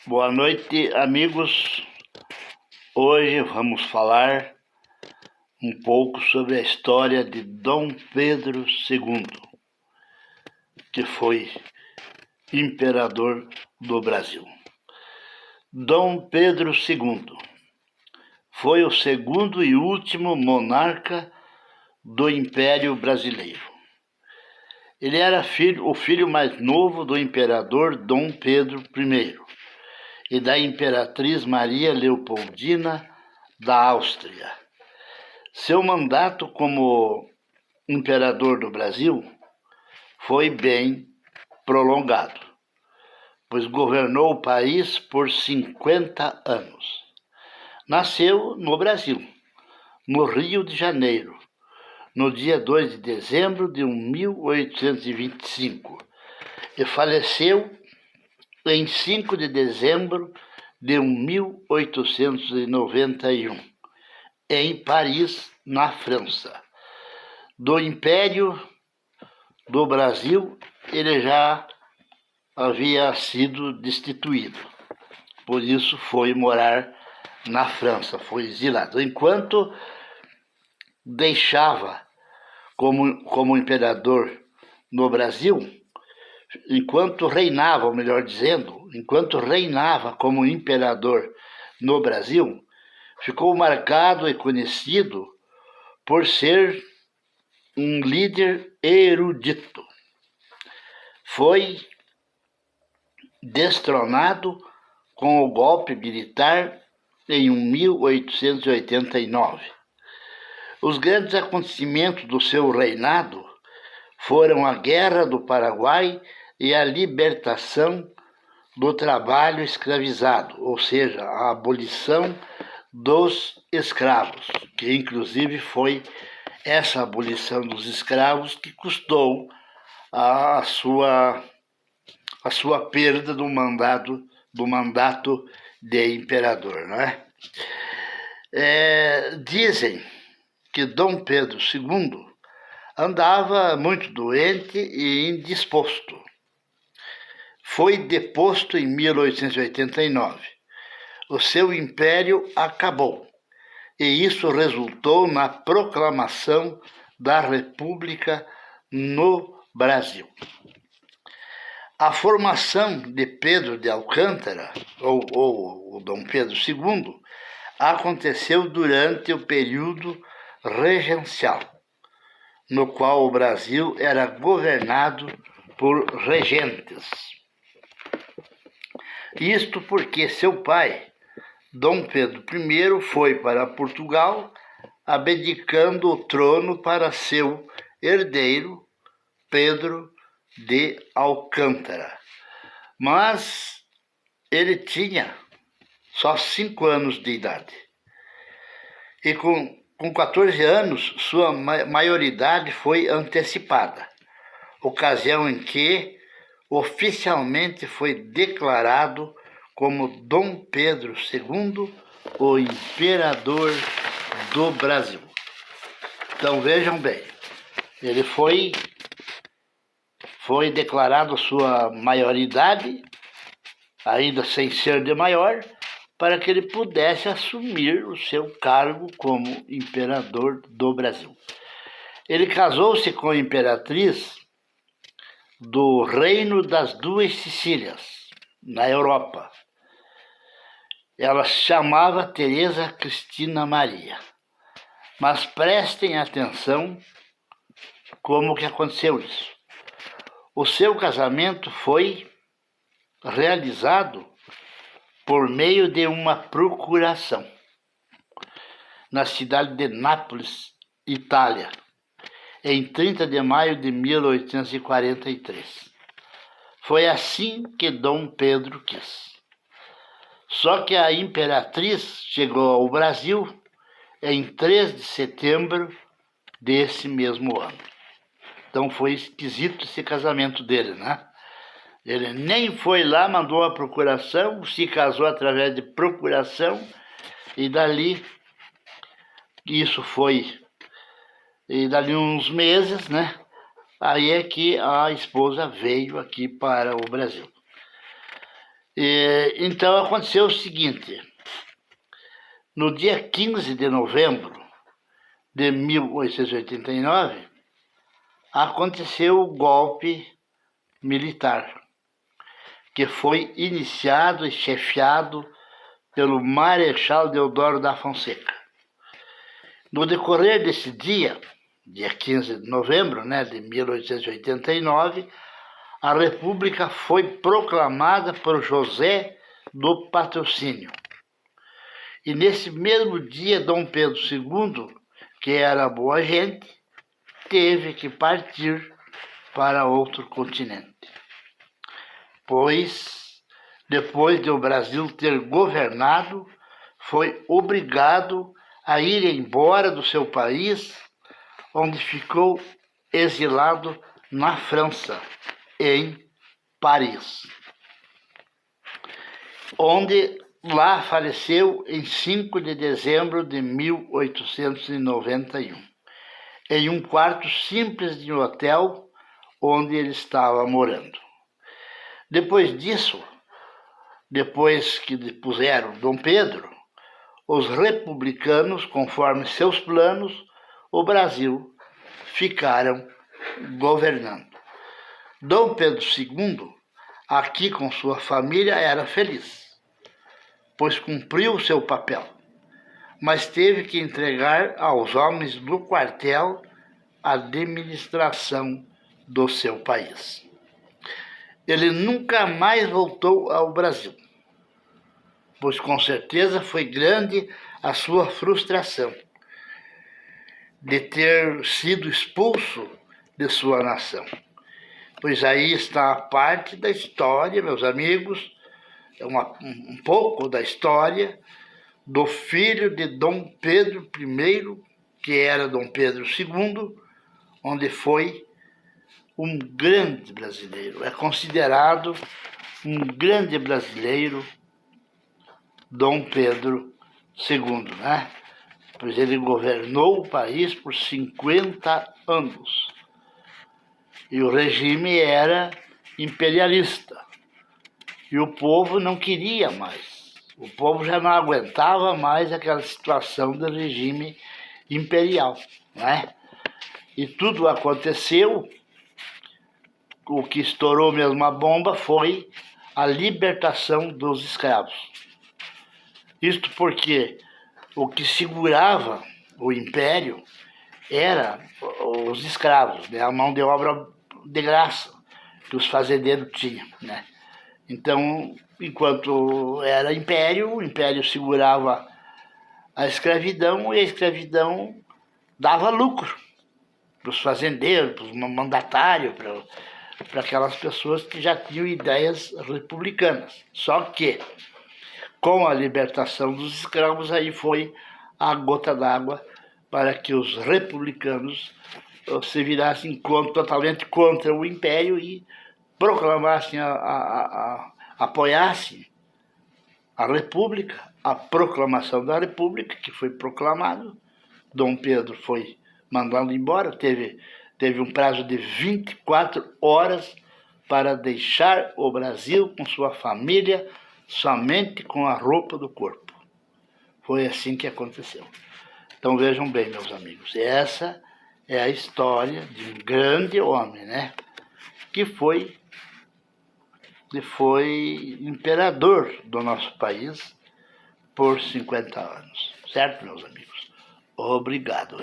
Boa noite, amigos. Hoje vamos falar um pouco sobre a história de Dom Pedro II, que foi imperador do Brasil. Dom Pedro II foi o segundo e último monarca do Império Brasileiro. Ele era o filho mais novo do imperador Dom Pedro I e da imperatriz Maria Leopoldina da Áustria. Seu mandato como imperador do Brasil foi bem prolongado, pois governou o país por 50 anos. Nasceu no Brasil, no Rio de Janeiro, no dia 2 de dezembro de 1825, e faleceu em 5 de dezembro de 1891, em Paris, na França. Do Império do Brasil, ele já havia sido destituído, por isso foi morar na França, foi exilado. Enquanto deixava como imperador no Brasil, enquanto reinava como imperador no Brasil, ficou marcado e conhecido por ser um líder erudito. Foi destronado com o golpe militar em 1889. Os grandes acontecimentos do seu reinado foram a Guerra do Paraguai e a libertação do trabalho escravizado, ou seja, a abolição dos escravos, que inclusive foi essa abolição dos escravos que custou a sua perda do mandato de imperador, não é? Dizem que Dom Pedro II andava muito doente e indisposto. Foi deposto em 1889. O seu império acabou, e isso resultou na proclamação da República no Brasil. A formação de Pedro de Alcântara, ou Dom Pedro II, aconteceu durante o período regencial, no qual o Brasil era governado por regentes. Isto porque seu pai, Dom Pedro I, foi para Portugal, abdicando o trono para seu herdeiro, Pedro de Alcântara. Mas ele tinha só 5 anos de idade. E com 14 anos, sua maioridade foi antecipada, ocasião em que oficialmente foi declarado como Dom Pedro II, o imperador do Brasil. Então vejam bem, ele foi declarado sua maioridade, ainda sem ser de maior, para que ele pudesse assumir o seu cargo como imperador do Brasil. Ele casou-se com a imperatriz do Reino das Duas Sicílias, na Europa. Ela se chamava Teresa Cristina Maria. Mas prestem atenção como que aconteceu isso. O seu casamento foi realizado por meio de uma procuração na cidade de Nápoles, Itália, em 30 de maio de 1843. Foi assim que Dom Pedro quis. Só que a imperatriz chegou ao Brasil em 3 de setembro desse mesmo ano. Então foi esquisito esse casamento dele, né? Ele nem foi lá, mandou a procuração, se casou através de procuração, e dali, isso foi, e dali uns meses, né? Aí é que a esposa veio aqui para o Brasil. Então aconteceu o seguinte: no dia 15 de novembro de 1889, aconteceu o golpe militar, que foi iniciado e chefiado pelo Marechal Deodoro da Fonseca. No decorrer desse dia 15 de novembro, de 1889, a República foi proclamada por José do Patrocínio. E nesse mesmo dia, Dom Pedro II, que era boa gente, teve que partir para outro continente. Pois, depois de o Brasil ter governado, foi obrigado a ir embora do seu país, onde ficou exilado na França, em Paris, onde lá faleceu em 5 de dezembro de 1891, em um quarto simples de um hotel onde ele estava morando. Depois disso, depois que depuseram Dom Pedro, os republicanos, conforme seus planos, o Brasil ficaram governando. Dom Pedro II, aqui com sua família, era feliz, pois cumpriu o seu papel, mas teve que entregar aos homens do quartel a administração do seu país. Ele nunca mais voltou ao Brasil, pois com certeza foi grande a sua frustração de ter sido expulso de sua nação. Pois aí está a parte da história, meus amigos, um pouco da história do filho de Dom Pedro I, que era Dom Pedro II, onde foi um grande brasileiro. É considerado um grande brasileiro, Dom Pedro II, Pois ele governou o país por 50 anos. E o regime era imperialista. E o povo não queria mais. O povo já não aguentava mais aquela situação do regime imperial, E tudo aconteceu. O que estourou mesmo a bomba foi a libertação dos escravos. Isto porque o que segurava o império era os escravos, a mão de obra de graça que os fazendeiros tinham, Então, enquanto era império, o império segurava a escravidão e a escravidão dava lucro para os fazendeiros, para os mandatários, para aquelas pessoas que já tinham ideias republicanas. Só que, com a libertação dos escravos, aí foi a gota d'água para que os republicanos se virassem totalmente contra o império e proclamassem, apoiassem a República, a proclamação da República, que foi proclamado. Dom Pedro foi mandado embora, teve um prazo de 24 horas para deixar o Brasil com sua família, somente com a roupa do corpo. Foi assim que aconteceu. Então vejam bem, meus amigos, essa é a história de um grande homem, que foi imperador do nosso país por 50 anos. Certo, meus amigos? Obrigado,